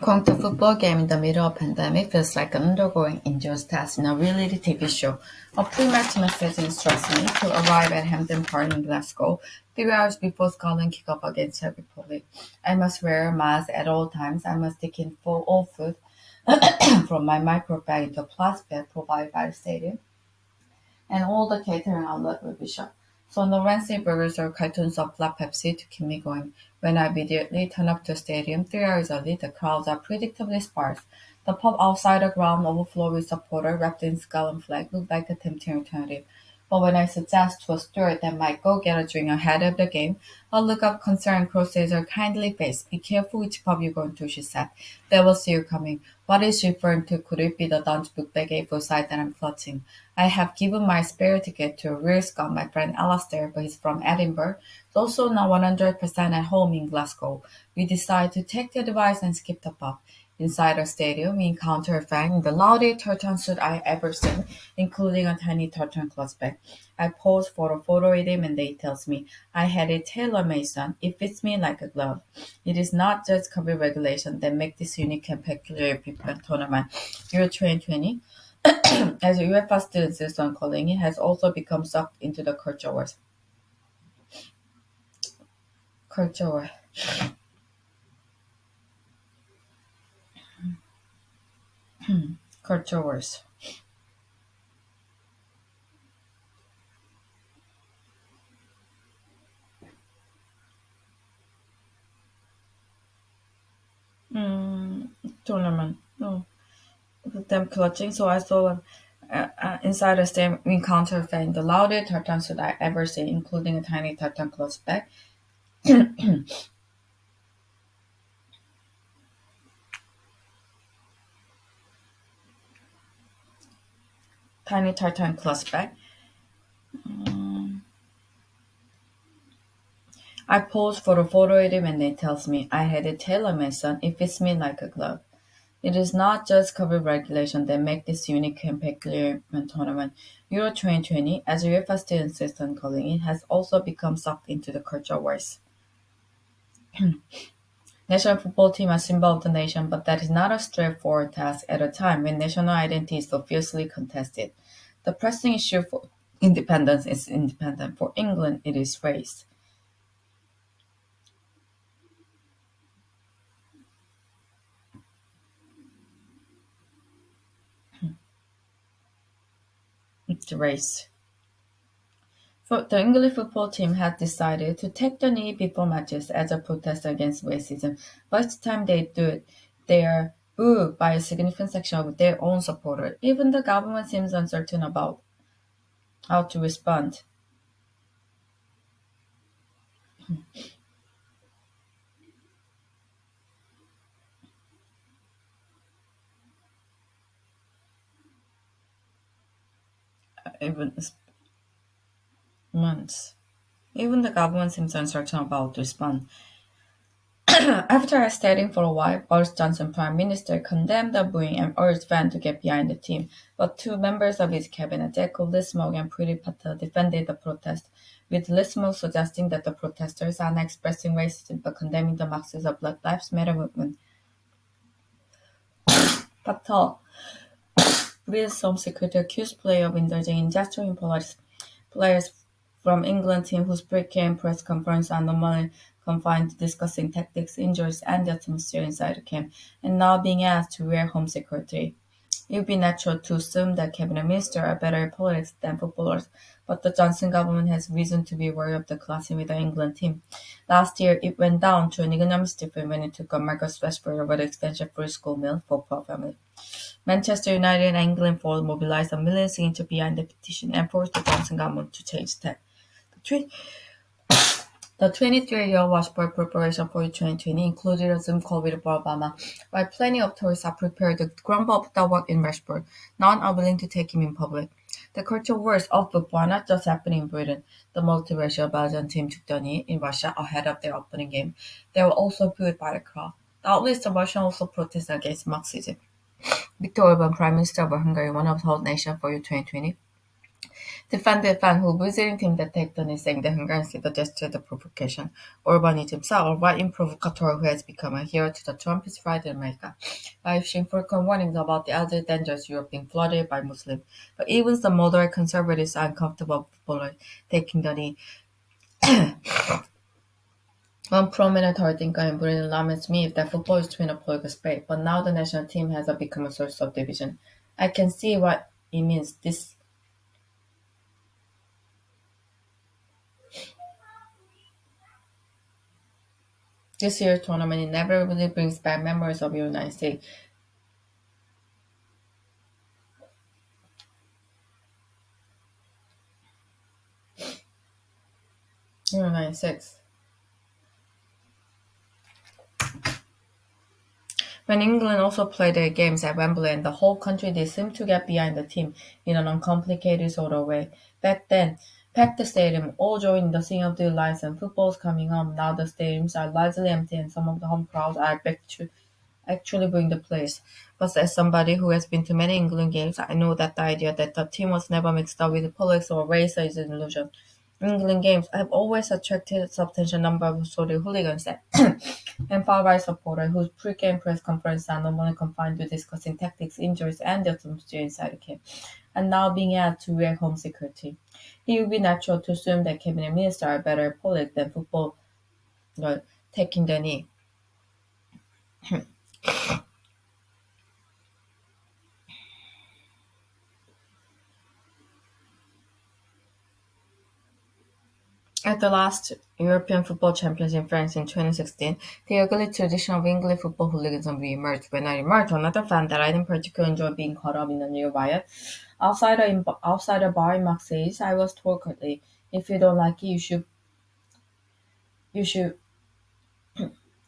Going to a football game in the middle of pandemic feels like undergoing indoors test in a reality TV show. A pre-match message instructs me to arrive at Hampden Park in Glasgow 3 hours before Scotland kick off against Czech Republic. I must wear a mask at all times. I must take in full all food from my micro bag into a plastic bag provided by the stadium, and all the catering outlet will be shut. So no Wednesday burgers or cartons of flat Pepsi to keep me going. When I immediately turn up to the stadium 3 hours early, the crowds are predictably sparse. The pub outside the ground overflow with supporters wrapped in skull flag looked like a tempting alternative. But when I suggest to a steward that might go get a drink ahead of the game, a look of concern crosses her kindly face. Be careful which pub you're going to, she said. They will see you coming. What is she referring to? Could it be the Dutch book bag A4 side that I'm clutching? I have given my spare ticket to a rear Scot, my friend Alastair, but he's from Edinburgh. He's also not 100% at home in Glasgow. We decided to take the advice and skip the pub. Inside the stadium, we encounter a fan in the loudest tartan suit I ever seen, including a tiny tartan cloth bag. I pose for a photo with him and they tells me I had it tailor-made, son. It fits me like a glove. It is not just COVID regulation that make this unique and peculiar people tournament. Euro 2020, as UEFA still insists on calling it, has also become sucked into the culture wars. Culture war. Culture wars. Mm, tournament. No. Them clutching. So I saw inside the stadium we encounter fan the loudest tartan suit I ever seen, including a tiny tartan cloth bag. Tiny tartan cloth bag. I pose for a photo with him and he tells me I had it tailor-made, son. It fits me like a glove. It is not just COVID regulation that make this unique and peculiar tournament. Euro 2020, as UEFA still insists on calling it, has also become sucked into the culture wars. National football team are symbol of the nation, but that is not a straightforward task at a time when national identity is so fiercely contested. The pressing issue for independence is independent. For England, it is race. It's race. The English football team had decided to take the knee before matches as a protest against racism, but each time they do it, they are booed by a significant section of their own supporters. Even the government seems uncertain about how to respond. Even months. Even the government seems uncertain about how to respond. After studying for a while, Boris Johnson, Prime Minister, condemned the booing and urged fans to get behind the team. But two members of his cabinet, Jacob Rees-Mogg and Priti Patel, defended the protest, with Rees-Mogg suggesting that the protesters are not expressing racism but condemning the Marxist of Black Lives Matter movement. Patel, Rees' Home Secretary, accused players of indulging in gesturing players from England team whose pre-game press conference are normally confined to discussing tactics, injuries, and the atmosphere inside the camp, and now being asked to wear home security. It would be natural to assume that cabinet ministers are better at politics than footballers, but the Johnson government has reason to be worried of the clashing with the England team. Last year, it went down to an economic difference when it took on Marcus Rashford over the expensive free school meal for poor families. Manchester United and England Forward mobilized a million signatures behind the petition and forced the Johnson government to change tack. The 23-year watchboard preparation for 2020 included a Zoom call with Barack Obama. While plenty of tourists are prepared to grumble about the work in Rashford, none are willing to take him in public. The cultural wars of football are not just happening in Britain. The multiracial Belgian team took the knee in Russia ahead of their opening game. They were also booed by the crowd. Doubtless the Russians also protested against Marxism. Viktor Orban, Prime Minister of Hungary, one of the host nations for U2020, Defended fan who visiting team detected saying the Hungarians the gesture the provocation. Orban himself, a right-wing provocateur who has become a hero to the Trumpist right in America, by issuing frequent warnings about the other dangers Europe being flooded by Muslims. But even the moderate conservatives are uncomfortable with footballers taking the knee. One prominent thinker in Britain laments me if that football is to win a political space, but now the national team has become a source of division. I can see what it means. This year's tournament inevitably brings back memories of the United States. Euro 96. When England also played their games at Wembley and the whole country they seemed to get behind the team in an uncomplicated sort of way. Back then, packed the stadium, all joined the sing of the lights and football's coming home. Now the stadiums are largely empty and some of the home crowds are back to actually bring the place. But as somebody who has been to many England games, I know that the idea that the team was never mixed up with politics or race is an illusion. In England games have always attracted a substantial number of sorry hooligans and far-right supporters whose pre-game press conferences are normally confined to discussing tactics, injuries, and the atmosphere inside the camp, and now being added to real home security. It would be natural to assume that cabinet ministers are better at politics than football taking the knee. At the last European Football Champions in France in 2016, the ugly tradition of English football hooliganism re-emerged. When I emerged, another fan that I didn't particularly enjoy being caught up in a new riot. Outside a bar in Marseille, I was told curtly, if you don't like it, you should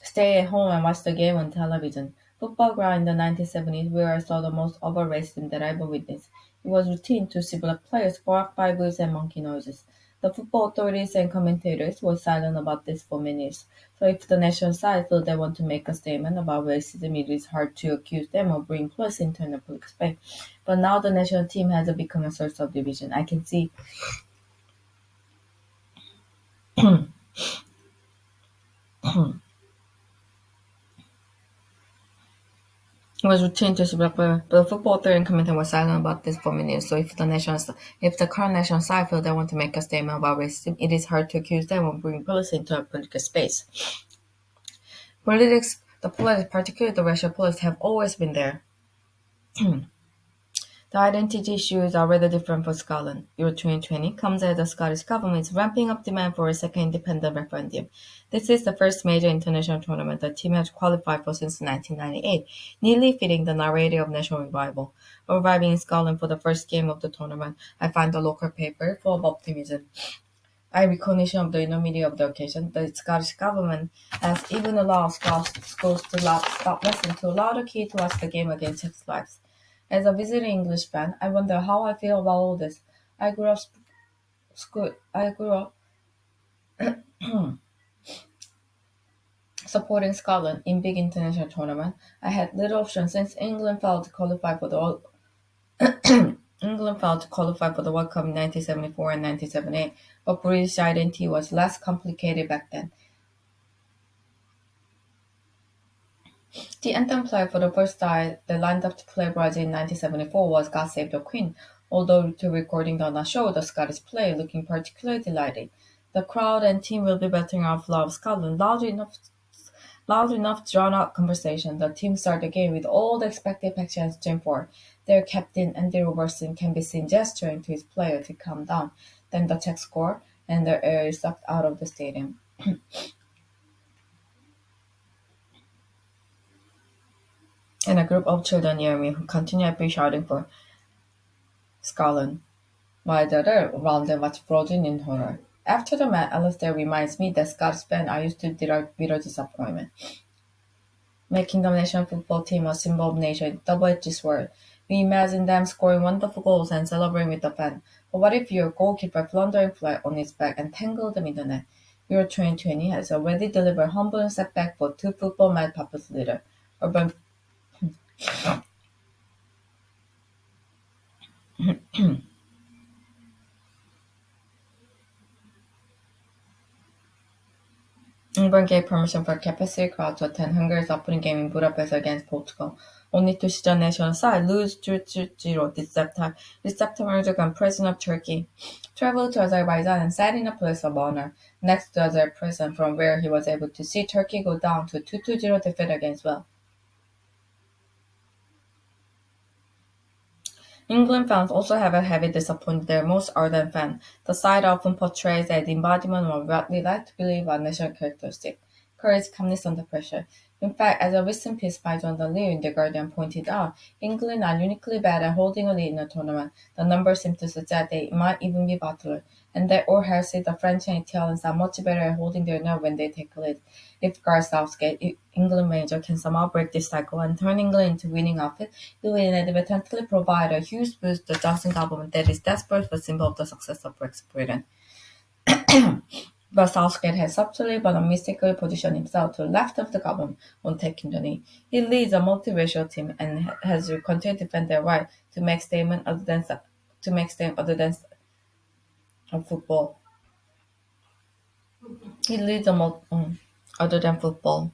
stay at home and watch the game on television. Football ground in the 1970s where I saw the most over racism that I ever witnessed. It was routine to see black players bark Bibles and monkey noises. The football authorities and commentators were silent about this for many years. So if the national side feel they want to make a statement about racism, it is hard to accuse them of bringing plus internal political space. But now the national team has become a source of division. I can see it was routine to black players, but the football authority and commentator were silent about this for many years. So if the current national side feel they want to make a statement about racism, it is hard to accuse them of bringing policy into a political space. The politics, particularly the racial politics, have always been there. The identity issues are rather different for Scotland. Euro 2020 comes as the Scottish government is ramping up demand for a second independent referendum. This is the first major international tournament the team has qualified for since 1998, nearly fitting the narrative of national revival. Arriving in Scotland for the first game of the tournament, I find the local paper full of optimism. In recognition of the enormity of the occasion, the Scottish government has even allowed schools to stop lessons to allow the kids to watch the game against Czech lives. As a visiting English fan, I wonder how I feel about all this. I grew up I grew up supporting Scotland in big international tournaments. I had little option since England failed to qualify for the World Cup in 1974 and 1978, but British identity was less complicated back then. The anthem played for the first time that lined up to play Brazil in 1974 was God Save the Queen, although to recording on the show the Scottish play looking particularly delighted. The crowd and team will be battering out love Scotland loud enough to drown out conversation. The team started the game with all the expected passion to jump for. Their captain Andy Robertson can be seen gesturing to his player to calm down. Then the Czech score and the air is sucked out of the stadium. And a group of children near me who continue to be shouting for Scotland, while the other around them was frozen in horror. After the match, Alistair reminds me that Scots fans are used to bitter disappointment. Making the national football team a symbol of nation is a double-edged sword. We imagine them scoring wonderful goals and celebrating with the fans. But what if your goalkeeper floundering flat on his back and tangled them in the net? Euro 2020 has already delivered humbling setback for two football mad puppets leader. Urban England gave permission for a capacity crowd to attend Hungary's opening game in Budapest against Portugal, only to see the national side lose 2-0 this September. This September, Erdogan, president of Turkey, traveled to Azerbaijan and sat in a place of honor next to Azer prison, from where he was able to see Turkey go down to a 2-0 defeat against Wales. England fans also have a heavy disappointed their most ardent fan. The side often portrays as the embodiment of what we like to believe are national characteristics: courage, calmness under pressure. In fact, as a recent piece by Jonathan Lear in The Guardian pointed out, England are uniquely bad at holding a lead in a tournament. The numbers seem to suggest they might even be battler, and that or Hersey, the French and Italians are much better at holding their nerve when they take a lead. If Gareth Southgate, England manager, can somehow break this cycle and turn England into winning outfit, it will inadvertently provide a huge boost to the Johnson government that is desperate for symbol of the success of Brexit Britain. But Southgate has subtly but unmistakably positioned himself to the left of the government on taking the knee. He leads a multiracial team and has continued to defend their right to make statements other than of football. He leads other than football.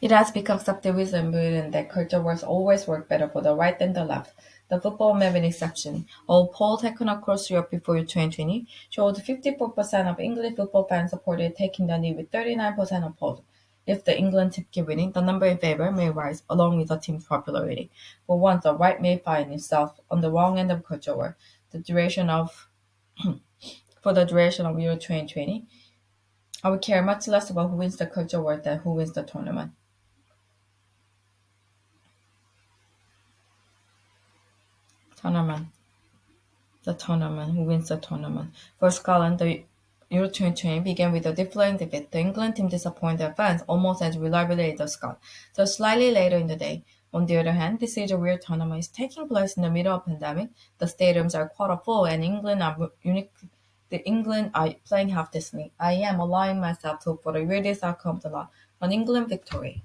It has become subdivision in Britain that culture wars always work better for the right than the left. The football may be an exception. A poll taken across Europe before 2020 showed 54% of English football fans supported taking the knee with 39% opposed. If the England team keep winning, the number in favor may rise along with the team's popularity. But once the right may find itself on the wrong end of culture war, the duration of for the duration of Euro 2020, I would care much less about who wins the culture war than who wins the tournament. Tournament. The tournament, who wins the tournament. For Scotland, the Euro 2020 began with a deflating defeat. The England team disappointed their fans almost as reliably as the Scots, so slightly later in the day. On the other hand, this is a weird tournament is taking place in the middle of pandemic. The stadiums are quarter full, and England are playing half decently. I am allowing myself to hope for the weirdest outcome of the lot, an England victory.